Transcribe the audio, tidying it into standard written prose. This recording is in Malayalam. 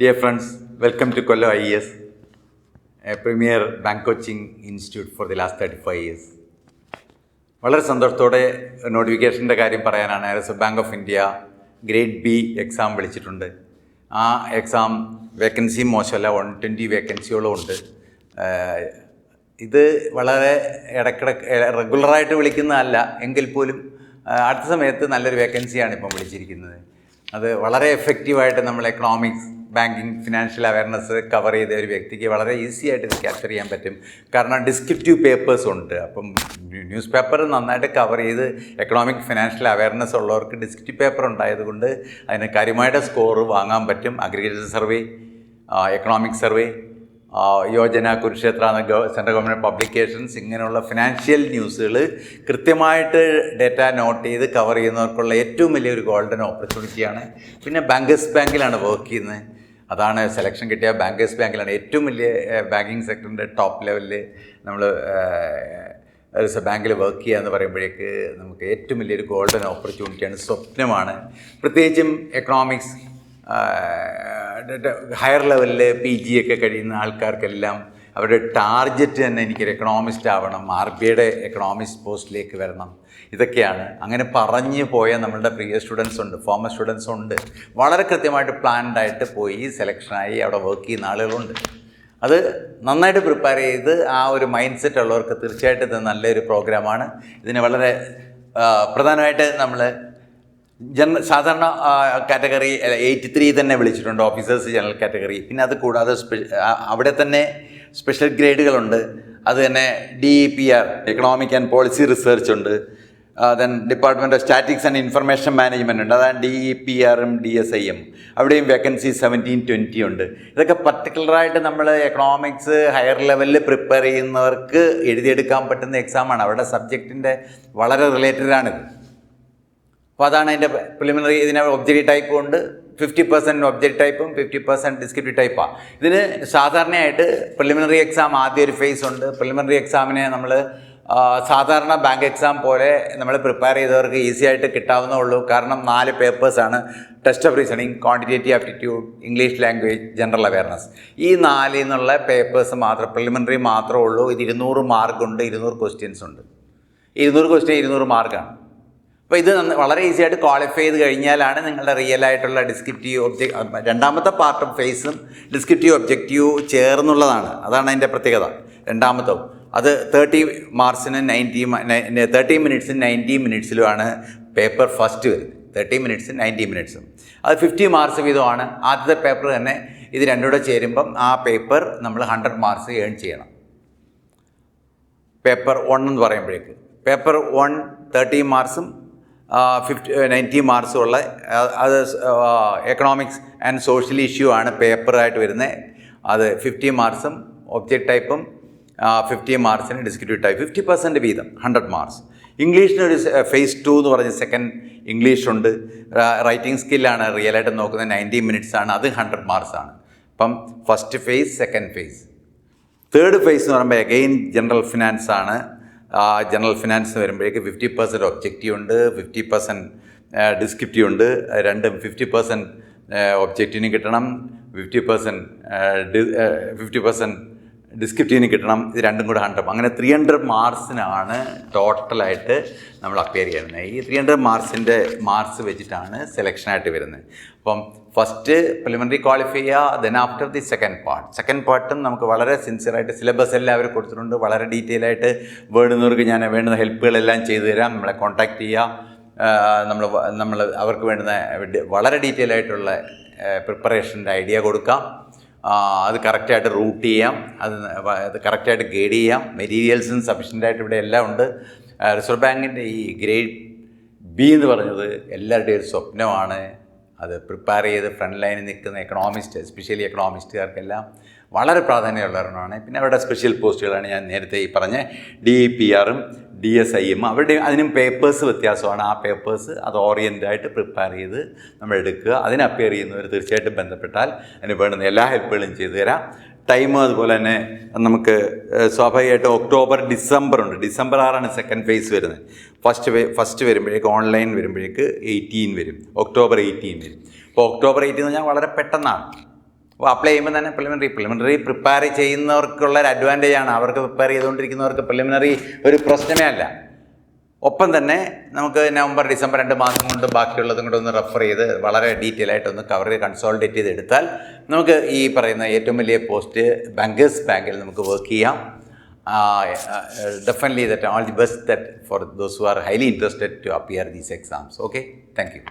Dear friends, welcome to Kollam IES, a premier bank coaching institute for the last 35 years. വളരെ സന്തോഷത്തോടെ നോട്ടിഫിക്കേഷൻ്റെ കാര്യം പറയാനാണ്. Reserve bank of India grade B exam വിളിച്ചിട്ടുണ്ട്. ആ എക്സാം വേക്കൻസി മോശമല്ല, 120 വേക്കൻസിയോളം ഉണ്ട്. ഇത് വളരെ ഇടയ്ക്കിടയ്ക്ക് റെഗുലറായിട്ട് വിളിക്കുന്നതല്ല എങ്കിൽ പോലും അടുത്ത സമയത്ത് നല്ലൊരു വേക്കൻസിയാണ് ഇപ്പം വിളിച്ചിരിക്കുന്നത്. അത് വളരെ എഫക്റ്റീവായിട്ട് നമ്മൾ economics, banking, financial awareness cover ചെയ്ത ഒരു വ്യക്തിക്ക് വളരെ ഈസി ആയിട്ട് ഇത് ക്യാപ്ചർ ചെയ്യാൻ പറ്റും. കാരണം ഡിസ്ക്രിപ്റ്റീവ് പേപ്പേഴ്സ് ഉണ്ട്. അപ്പം ന്യൂസ് പേപ്പർ നന്നായിട്ട് കവർ ചെയ്ത് എക്കണോമിക്, ഫിനാൻഷ്യൽ അവയർനെസ് ഉള്ളവർക്ക് ഡിസ്ക്രിപ്റ്റീവ് പേപ്പർ ഉണ്ടായതുകൊണ്ട് അതിന് കാര്യമായിട്ട് സ്കോർ വാങ്ങാൻ പറ്റും. Aggregated survey, economic survey, Yojana, Kurukshetra, central government publications, ഇങ്ങനെയുള്ള ഫിനാൻഷ്യൽ ന്യൂസുകൾ കൃത്യമായിട്ട് ഡേറ്റ നോട്ട് ചെയ്ത് കവർ ചെയ്യുന്നവർക്കുള്ള ഏറ്റവും വലിയൊരു ഗോൾഡൻ ഓപ്പർച്യൂണിറ്റിയാണ്. പിന്നെ ബാങ്കേഴ്സ് ബാങ്കിലാണ് വർക്ക് ചെയ്യുന്നത്. അതാണ് സെലക്ഷൻ കിട്ടിയ ബാങ്കേഴ്സ് ബാങ്കിലാണ്. ഏറ്റവും വലിയ ബാങ്കിങ് സെക്ടറിൻ്റെ ടോപ്പ് ലെവലിൽ നമ്മൾ റിസർവ് ബാങ്കിൽ വർക്ക് ചെയ്യുക എന്ന് പറയുമ്പോഴേക്ക് നമുക്ക് ഏറ്റവും വലിയൊരു ഗോൾഡൻ ഓപ്പർച്യൂണിറ്റിയാണ്, സ്വപ്നമാണ്. പ്രത്യേകിച്ചും എക്കണോമിക്സ് ഹയർ ലെവലിൽ PG ഒക്കെ കഴിയുന്ന ആൾക്കാർക്കെല്ലാം അവരുടെ ടാർഗറ്റ് തന്നെ എനിക്കൊരു എക്കണോമിസ്റ്റ് ആവണം, RBIയുടെ എക്കണോമിസ്റ്റ് പോസ്റ്റിലേക്ക് വരണം, ഇതൊക്കെയാണ്. അങ്ങനെ പറഞ്ഞു പോയ നമ്മളുടെ പ്രിയ സ്റ്റുഡൻസ് ഉണ്ട്, ഫോമർ സ്റ്റുഡൻസ് ഉണ്ട്. വളരെ കൃത്യമായിട്ട് പ്ലാൻഡായിട്ട് പോയി സെലക്ഷനായി അവിടെ വർക്ക് ചെയ്യുന്ന ആളുകളുണ്ട്. അത് നന്നായിട്ട് പ്രിപ്പയർ ചെയ്ത് ആ ഒരു മൈൻഡ് സെറ്റ് ഉള്ളവർക്ക് തീർച്ചയായിട്ടും ഇത് നല്ലൊരു പ്രോഗ്രാമാണ്. ഇതിന് വളരെ പ്രധാനമായിട്ട് നമ്മൾ സാധാരണ കാറ്റഗറി 83 തന്നെ വിളിച്ചിട്ടുണ്ട്, ഓഫീസേഴ്സ് ജനറൽ കാറ്റഗറി. പിന്നെ അത് കൂടാതെ അവിടെ തന്നെ സ്പെഷ്യൽ ഗ്രേഡുകളുണ്ട്. അത് തന്നെ DEPR, economic and policy research ഉണ്ട്. Then department of statics and information management ഉണ്ട്. അതാണ് DEPRഉം DSIM. അവിടെയും വേക്കൻസി 1720 ഉണ്ട്. ഇതൊക്കെ പർട്ടിക്കുലറായിട്ട് നമ്മൾ എക്കണോമിക്സ് ഹയർ ലെവലിൽ പ്രിപ്പയർ ചെയ്യുന്നവർക്ക് എഴുതിയെടുക്കാൻ പറ്റുന്ന എക്സാമാണ്. അവരുടെ സബ്ജക്റ്റിൻ്റെ വളരെ റിലേറ്റഡാണിത്. അപ്പോൾ അതാണ് അതിൻ്റെ പ്രിലിമിനറി. ഇതിന് ഒബ്ജക്റ്റീവ് ടൈപ്പും ഉണ്ട്. 50% ഒബ്ജക്റ്റ് ടൈപ്പും 50% ഡിസ്ക്രിപ്റ്റീവ് ടൈപ്പാണ്. ഇതിന് സാധാരണയായിട്ട് പ്രിലിമിനറി എക്സാം ആദ്യം ഒരു ഫേസ് ഉണ്ട്. പ്രിലിമിനറി എക്സാമിനെ നമ്മൾ സാധാരണ ബാങ്ക് എക്സാം പോലെ നമ്മൾ പ്രിപ്പയർ ചെയ്തവർക്ക് ഈസി ആയിട്ട് കിട്ടാവുന്നേ ഉള്ളൂ. കാരണം 4 പേപ്പേഴ്സാണ്. Test of reasoning, quantitative aptitude, English language, general awareness. ഈ 4 എന്നുള്ള പേപ്പേഴ്സ് മാത്രം, പ്രിലിമിനറി മാത്രമേ ഉള്ളൂ. ഇത് 200 മാർക്കുണ്ട്, 200 ക്വസ്റ്റ്യൻസ് ഉണ്ട്. 200 ക്വസ്റ്റ്യൻ 200 മാർക്കാണ്. അപ്പോൾ ഇത് വളരെ ഈസി ആയിട്ട് ക്വാളിഫൈ ചെയ്ത് കഴിഞ്ഞാലാണ് നിങ്ങളുടെ റിയൽ ആയിട്ടുള്ള ഡിസ്ക്രിപ്റ്റീവ് രണ്ടാമത്തെ പാർട്ടും ഫേസും ഡിസ്ക്രിപ്റ്റീവ് ഒബ്ജക്റ്റീവ് ചേർന്നുള്ളതാണ്. അതാണ് അതിൻ്റെ പ്രത്യേകത. രണ്ടാമത്തെ അത് 30 മാർക്സിന് 30 മിനിറ്റ്സും 90 മിനിറ്റ്സിലുമാണ് പേപ്പർ ഫസ്റ്റ് വരുന്നത്. 30 മിനിറ്റ്സും 90 മിനിറ്റ്സും. അത് 50 മാർക്സ് വീതമാണ്. ആദ്യത്തെ പേപ്പർ തന്നെ ഇത് രണ്ടും കൂടെ ചേരുമ്പം ആ പേപ്പർ നമ്മൾ 100 മാർക്സ് ഏൺ ചെയ്യണം. പേപ്പർ 1 എന്ന് പറയുമ്പോഴേക്ക് പേപ്പർ 1 30 മാർക്സും 90 മാർക്സും ഉള്ള അത് എക്കണോമിക്സ് ആൻഡ് സോഷ്യൽ ഇഷ്യൂ ആണ് പേപ്പറായിട്ട് വരുന്നത്. അത് 50 മാർക്സും ഒബ്ജക്റ്റ് ടൈപ്പും 50 മാർക്സിന് ഡിസ്ക്രിപ്റ്റീവ് ടൈപ്പ് 50% വീതം 100 മാർക്സ്. ഇംഗ്ലീഷിനൊരു ഫേസ് 2 എന്ന് പറഞ്ഞ് സെക്കൻഡ് ഇംഗ്ലീഷുണ്ട്. റൈറ്റിംഗ് സ്കില്ലാണ് റിയലായിട്ട് നോക്കുന്നത്. 90 മിനിറ്റ്സ് ആണ്. അത് 100 മാർക്സ് ആണ്. അപ്പം first phase, second phase. Third phase എന്ന് പറയുമ്പോൾ അഗെയിൻ ജനറൽ ഫിനാൻസ് ആണ്. ജനറൽ ഫിനാൻസ് വരുമ്പോഴേക്ക് 50% ഒബ്ജക്റ്റീവ് ഉണ്ട്, 50% ഡിസ്ക്രിപ്റ്റീവ് ഉണ്ട്. രണ്ടും 50% ഒബ്ജക്റ്റീവിന് കിട്ടണം, 50% ഡിസ്ക്രിപ്റ്റീവിന് കിട്ടണം. ഇത് രണ്ടും കൂടെ 100. അങ്ങനെ 300 മാർക്സിനാണ് ടോട്ടലായിട്ട് നമ്മൾ അപ്പിയർ ചെയ്യുന്നത്. ഈ 300 മാർക്സിൻ്റെ മാർക്സ് വെച്ചിട്ടാണ് സെലക്ഷനായിട്ട് വരുന്നത്. അപ്പം ഫസ്റ്റ് പ്രിലിമിനറി ക്വാളിഫൈ ചെയ്യുക, ദെൻ ആഫ്റ്റർ ദി സെക്കൻഡ് പാർട്ടും നമുക്ക് വളരെ സിൻസിയറായിട്ട് സിലബസ് എല്ലാവരും കൊടുത്തിട്ടുണ്ട്. വളരെ ഡീറ്റെയിൽ ആയിട്ട് വേണ്ടുന്നവർക്ക് ഞാൻ വേണ്ടുന്ന ഹെൽപ്പുകളെല്ലാം ചെയ്തു തരാം. നമ്മളെ കോൺടാക്റ്റ് ചെയ്യുക. നമ്മൾ അവർക്ക് വേണ്ടുന്ന വളരെ ഡീറ്റെയിൽ ആയിട്ടുള്ള പ്രിപ്പറേഷൻ്റെ ഐഡിയ കൊടുക്കാം. അത് കറക്റ്റായിട്ട് റൂട്ട് ചെയ്യാം, അത് കറക്റ്റായിട്ട് ഗൈഡ് ചെയ്യാം. മെറ്റീരിയൽസും സഫീഷ്യൻ്റായിട്ട് ഇവിടെ എല്ലാം ഉണ്ട്. റിസർവ് ബാങ്കിൻ്റെ ഈ ഗ്രേഡ് ബി എന്ന് പറഞ്ഞത് എല്ലാവരുടെയും ഒരു സ്വപ്നമാണ്. അത് പ്രിപ്പയർ ചെയ്ത് ഫ്രണ്ട് ലൈനിൽ നിൽക്കുന്ന എക്കണോമിസ്റ്റ്, എസ്പെഷ്യലി എക്കണോമിസ്റ്റുകാർക്കെല്ലാം വളരെ പ്രാധാന്യമുള്ളവരാണ്. പിന്നെ അവരുടെ സ്പെഷ്യൽ പോസ്റ്റുകളാണ് ഞാൻ നേരത്തെ ഈ പറഞ്ഞ DEPRഉം DSIM. അവരുടെ അതിനും പേപ്പേഴ്സ് വ്യത്യാസമാണ്. ആ പേപ്പേഴ്സ് അത് ഓറിയൻ്റായിട്ട് പ്രിപ്പയർ ചെയ്ത് നമ്മൾ എടുക്കുക. അതിന് അപ്പിയർ ചെയ്യുന്നവർ തീർച്ചയായിട്ടും ബന്ധപ്പെട്ടാൽ അതിന് വേണ്ടുന്ന എല്ലാ ഹെൽപ്പുകളും ചെയ്തു തരാം. ടൈം അതുപോലെ തന്നെ നമുക്ക് സ്വാഭാവികമായിട്ട് ഒക്ടോബർ, ഡിസംബർ ഉണ്ട്. ഡിസംബർ 6 സെക്കൻഡ് ഫേസ് വരുന്നത്. ഫസ്റ്റ് വരുമ്പോഴേക്ക് ഓൺലൈൻ വരുമ്പോഴേക്ക് 18 വരും, ഒക്ടോബർ 18 വരും. അപ്പോൾ ഒക്ടോബർ 18 എന്ന് പറഞ്ഞാൽ വളരെ പെട്ടെന്നാണ്. അപ്ലൈ ചെയ്യുമ്പോൾ തന്നെ പ്രിലിമിനറി പ്രിപ്പയർ ചെയ്യുന്നവർക്കുള്ളൊരു അഡ്വാൻറ്റേജാണ്. അവർക്ക് പ്രിപ്പയർ ചെയ്തുകൊണ്ടിരിക്കുന്നവർക്ക് പ്രിലിമിനറി ഒരു പ്രശ്നമേ അല്ല. ഒപ്പം തന്നെ നമുക്ക് നവംബർ ഡിസംബർ 2 മാസം കൊണ്ട് ബാക്കിയുള്ളതും കൂടെ ഒന്ന് റെഫർ ചെയ്ത് വളരെ ഡീറ്റെയിൽ ആയിട്ടൊന്ന് കവർ ചെയ്ത് കൺസോൾട്ടേറ്റ് ചെയ്ത് എടുത്താൽ നമുക്ക് ഈ പറയുന്ന ഏറ്റവും വലിയ പോസ്റ്റ് ബാങ്കേഴ്സ് ബാങ്കിൽ നമുക്ക് വർക്ക് ചെയ്യാം. Definitely that all the best that for those who are highly interested to appear these exams. Okay, thank you.